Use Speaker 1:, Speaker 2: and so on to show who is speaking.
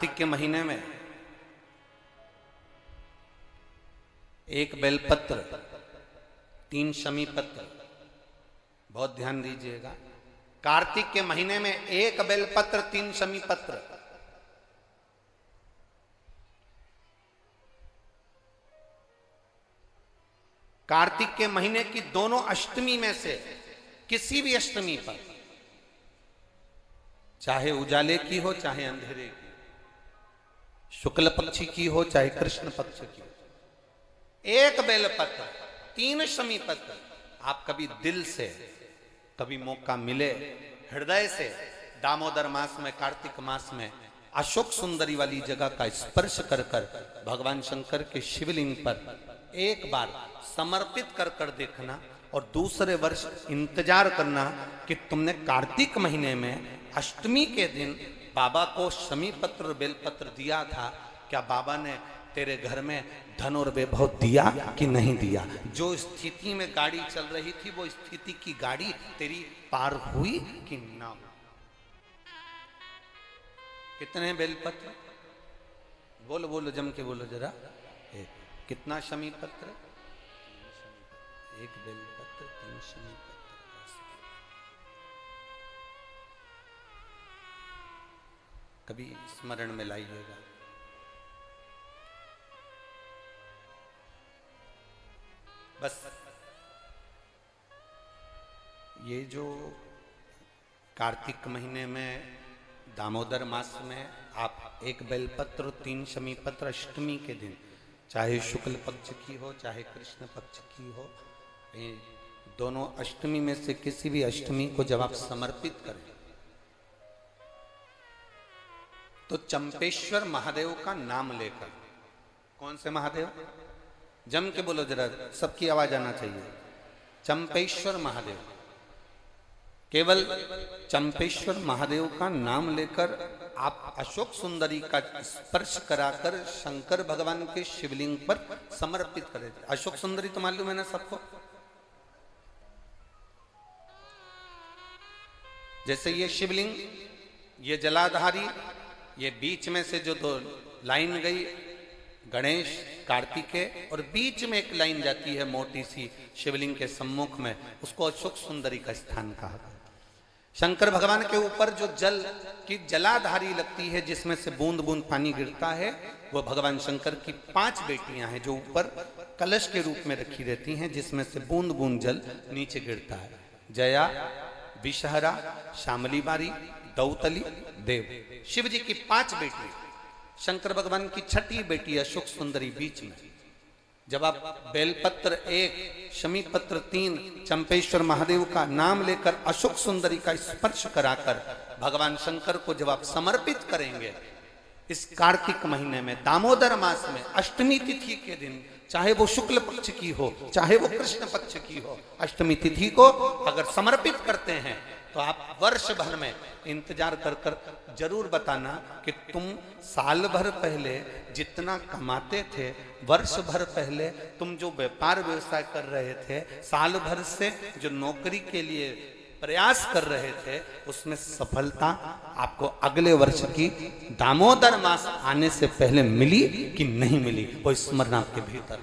Speaker 1: कार्तिक के महीने में एक बेलपत्र, 3 शमी पत्र, बहुत ध्यान दीजिएगा। कार्तिक के महीने में एक बेलपत्र, 3 शमी पत्र। कार्तिक के महीने की दोनों अष्टमी में से किसी भी अष्टमी पर, चाहे उजाले की हो चाहे अंधेरे की, शुक्ल पक्षी की हो चाहे कृष्ण पक्ष की, एक बेलपत्र, 3 शमी पत्र। आप कभी दिल से, कभी मौका मिले हृदय से, दामोदर मास में, कार्तिक मास में अशोक सुंदरी वाली जगह का स्पर्श कर कर भगवान शंकर के शिवलिंग पर एक बार समर्पित कर कर देखना, और दूसरे वर्ष इंतजार करना कि तुमने कार्तिक महीने में अष्टमी के दिन बाबा को शमी पत्र और बेलपत्र दिया था, क्या बाबा ने तेरे घर में धन और वैभव दिया कि नहीं दिया? जो स्थिति में गाड़ी चल रही थी वो स्थिति की गाड़ी तेरी पार हुई कि ना? कितने बेलपत्र? बोलो बोलो, जम के बोलो जरा। कितना शमी पत्र? एक बेलपत्र, 3 शमी पत्र। कभी स्मरण में लाइएगा। बस ये जो कार्तिक महीने में दामोदर मास में आप एक बेलपत्र, 3 शमी पत्र अष्टमी के दिन, चाहे शुक्ल पक्ष की हो चाहे कृष्ण पक्ष की हो, ये दोनों अष्टमी में से किसी भी अष्टमी को जब आप समर्पित करें तो चंपेश्वर महादेव का नाम लेकर, कौन से महादेव? जम के बोलो जरा, सबकी आवाज आना चाहिए। चंपेश्वर महादेव, केवल चंपेश्वर महादेव का नाम लेकर आप अशोक सुंदरी का स्पर्श कराकर शंकर भगवान के शिवलिंग पर समर्पित करें। अशोक सुंदरी तो मालूम है ना सबको? जैसे ये शिवलिंग, ये जलाधारी, ये बीच में से जो 2 लाइन गई, गणेश, कार्तिकेय, और बीच में एक लाइन जाती है मोटी सी शिवलिंग के सम्मुख में, उसको अशोक सुंदरी का स्थान कहा। शंकर भगवान के ऊपर जो जल की जलाधारी लगती है, जिसमें से बूंद बूंद पानी गिरता है, वो भगवान शंकर की 5 बेटियां हैं जो ऊपर कलश के रूप में रखी रहती हैं, जिसमें से बूंद बूंद जल नीचे गिरता है। जया, विषहरा, शामली बारी, दौतली, देव, शिव जी की 5 बेटी। शंकर भगवान की 6ठी बेटी अशोक सुंदरी बीच में। जब आप बेलपत्र 1, शमी पत्र 3, चंपेश्वर महादेव का नाम लेकर अशोक सुंदरी का स्पर्श कराकर भगवान शंकर को जब आप समर्पित करेंगे इस कार्तिक महीने में, दामोदर मास में, अष्टमी तिथि के दिन, चाहे वो शुक्ल पक्ष की हो चाहे वो कृष्ण पक्ष की हो, अष्टमी तिथि को अगर समर्पित करते हैं तो आप वर्ष भर में इंतजार कर कर जरूर बताना कि तुम साल भर पहले जितना कमाते थे, वर्ष भर पहले तुम जो व्यापार व्यवसाय कर रहे थे, साल भर से जो नौकरी के लिए प्रयास कर रहे थे, उसमें सफलता आपको अगले वर्ष की दामोदर मास आने से पहले मिली कि नहीं मिली, वो स्मरण आपके भीतर